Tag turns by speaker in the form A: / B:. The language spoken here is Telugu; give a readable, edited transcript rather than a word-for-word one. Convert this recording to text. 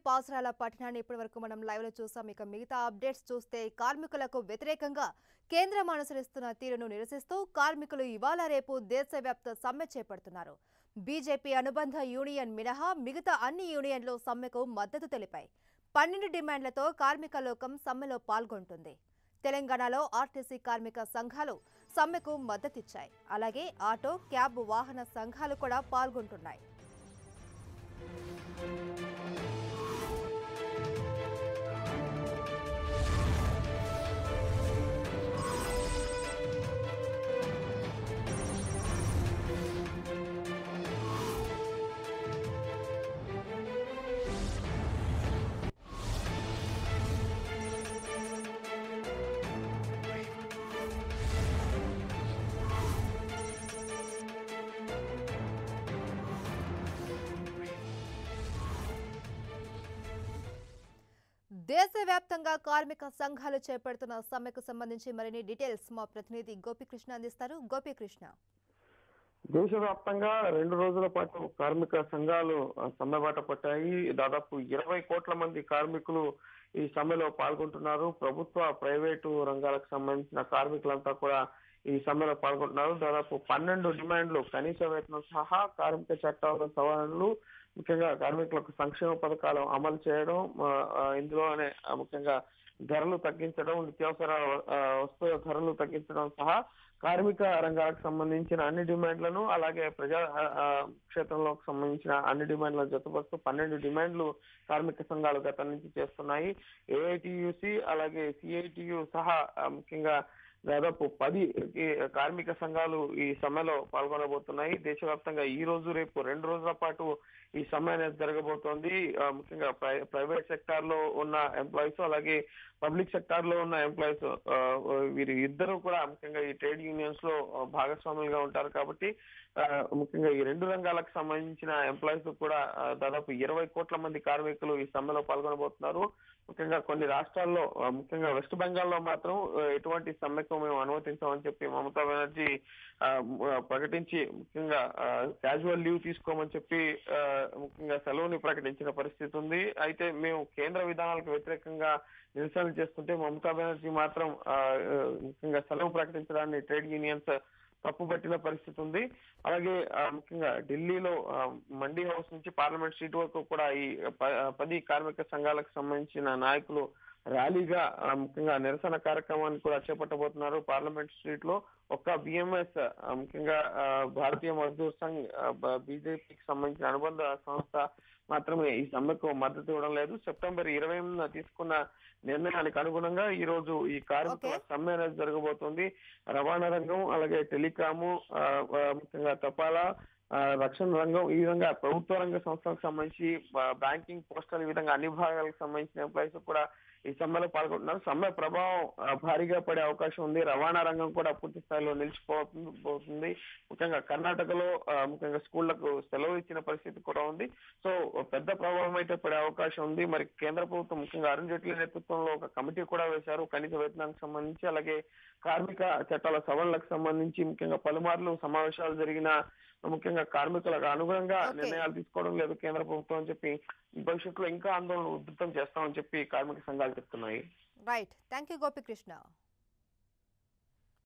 A: పాసరాల పట్టణాన్ని ఇప్పటివరకు మనం లైవ్ లో చూసాం. ఇక మిగతా అప్డేట్స్ చూస్తే కార్మికులకు వ్యతిరేకంగా కేంద్రం అనుసరిస్తున్న తీరును నిరసిస్తూ కార్మికులు ఇవాళ రేపు దేశవ్యాప్త సమ్మె చేపడుతున్నారు. బీజేపీ అనుబంధ యూనియన్ మినహా మిగతా అన్ని యూనియన్లు సమ్మెకు మద్దతు తెలిపాయి. 12 డిమాండ్లతో కార్మిక లోకం సమ్మెలో పాల్గొంటుంది. తెలంగాణలో ఆర్టీసీ కార్మిక సంఘాలు సమ్మెకు మద్దతిచ్చాయి. అలాగే ఆటో, క్యాబ్ వాహన సంఘాలు కూడా పాల్గొంటున్నాయి. దేశవ్యాప్తంగా కార్మిక సంఘాలు చేపడుతున్న సమ్మెకు సంబంధించి మరిన్ని డీటెయిల్స్ మా ప్రతినిధి గోపికృష్ణ అందిస్తారు. గోపికృష్ణ,
B: దేశవ్యాప్తంగా 2 రోజుల పాటు కార్మిక సంఘాలు సమ్మె బాట పట్టాయి. దాదాపు 20 కోట్ల మంది కార్మికులు ఈ సమ్మెలో పాల్గొంటున్నారు. ప్రభుత్వ, ప్రైవేటు రంగాలకు సంబంధించిన కార్మికులంతా కూడా ఈ సమ్మెలో పాల్గొంటున్నారు. దాదాపు 12 డిమాండ్లు, కనీస వేతనం సహా కార్మిక చట్టాల సవరణలు, ముఖ్యంగా కార్మికులకు సంక్షేమ పథకాలు అమలు చేయడం, ఇందులోనే ముఖ్యంగా ధరలు తగ్గించడం, నిత్యావసర వస్తువుల ధరలు తగ్గించడం సహా కార్మిక రంగాలకు సంబంధించిన అన్ని డిమాండ్లను, అలాగే ప్రజా క్షేత్రంలోకి సంబంధించిన అన్ని డిమాండ్లను జతపరుస్తూ 12 డిమాండ్లు కార్మిక సంఘాలు గతం నుంచి చేస్తున్నాయి. ఏఐటియుసి అలాగే సిఐటియు సహా ముఖ్యంగా దాదాపు 10 కార్మిక సంఘాలు ఈ సమ్మెలో పాల్గొనబోతున్నాయి. దేశవ్యాప్తంగా ఈ రోజు, రేపు 2 రోజుల పాటు ఈ సమ్మె అనేది జరగబోతోంది. ముఖ్యంగా ప్రైవేట్ సెక్టార్ లో ఉన్న ఎంప్లాయీస్, అలాగే పబ్లిక్ సెక్టార్ లో ఉన్న ఎంప్లాయీస్, వీరు ఇద్దరు కూడా ముఖ్యంగా ఈ ట్రేడ్ యూనియన్స్ లో భాగస్వాములుగా ఉంటారు. కాబట్టి ముఖ్యంగా ఈ 2 రంగాలకు సంబంధించిన ఎంప్లాయీస్ కూడా దాదాపు 20 కోట్ల మంది కార్మికులు ఈ సమ్మెలో పాల్గొనబోతున్నారు. ముఖ్యంగా కొన్ని రాష్ట్రాల్లో, ముఖ్యంగా వెస్ట్ బెంగాల్లో మాత్రం ఎటువంటి సమ్మెకు మేము అనుమతించామని చెప్పి మమతా బెనర్జీ ప్రకటించి, ముఖ్యంగా క్యాజువల్ లీవ్ తీసుకోమని చెప్పి ముఖ్యంగా సెలవుని ప్రకటించిన పరిస్థితి ఉంది. అయితే మేము కేంద్ర విధానాలకు వ్యతిరేకంగా నిరసనలు చేస్తుంటే మమతా బెనర్జీ మాత్రం ముఖ్యంగా సెలవు ప్రకటించడాన్ని ట్రేడ్ యూనియన్స్ తప్పుపట్టిన పరిస్థితి ఉంది. అలాగే ముఖ్యంగా ఢిల్లీలో మండీ హౌస్ నుంచి పార్లమెంట్ స్ట్రీట్ వరకు కూడా ఈ 10 కార్మిక సంఘాలకు సంబంధించిన నాయకులు ర్యాలీగా ముఖ్యంగా నిరసన కార్యక్రమాన్ని కూడా చేపట్టబోతున్నారు. పార్లమెంట్ స్ట్రీట్ లో ఒక్క బిఎంఎస్, ముఖ్యంగా భారతీయ మజ్దూర్ సంఘ్, బీజేపీకి సంబంధించిన అనుబంధ సంస్థ మాత్రమే ఈ సమ్మెకు మద్దతు ఇవ్వడం లేదు. సెప్టెంబర్ 20న తీసుకున్న నిర్ణయానికి అనుగుణంగా ఈ రోజు ఈ కార్మికుల సమ్మె అనేది జరగబోతోంది. రవాణా రంగం, అలాగే టెలికాము, ముఖ్యంగా తపాలా, రక్షణ రంగం, ఈ విధంగా ప్రభుత్వ రంగ సంస్థలకు సంబంధించి బ్యాంకింగ్, పోస్టల్, ఈ విధంగా అన్ని భాగాలకు సంబంధించిన ఎంప్లాయీస్ కూడా ఈ సమ్మెలో పాల్గొంటున్నారు. సమ్మె ప్రభావం భారీగా పడే అవకాశం ఉంది. రవాణా రంగం కూడా పూర్తి స్థాయిలో నిలిచిపోతుంది. ముఖ్యంగా కర్ణాటకలో ముఖ్యంగా స్కూళ్లకు సెలవు ఇచ్చిన పరిస్థితి కూడా ఉంది. సో పెద్ద ప్రభావం అయితే పడే అవకాశం ఉంది. మరి కేంద్ర ప్రభుత్వం, ముఖ్యంగా అరుణ్ జైట్లీ నేతృత్వంలో ఒక కమిటీ కూడా వేశారు కనీస వేతనానికి సంబంధించి, అలాగే కార్మిక చట్టాల సవరణలకు సంబంధించి ముఖ్యంగా పలుమార్లు సమావేశాలు జరిగిన, ముఖ్యంగా కార్మికులకు అనుగుణంగా నిర్ణయాలు తీసుకోవడం లేదు కేంద్ర ప్రభుత్వం అని చెప్పి భవిష్యత్తులో ఇంకా ఆందోళన ఉధృతం చేస్తామని చెప్పి కార్మిక సంఘాలు చెప్తున్నాయి.
A: Right, thank you Gopikrishna.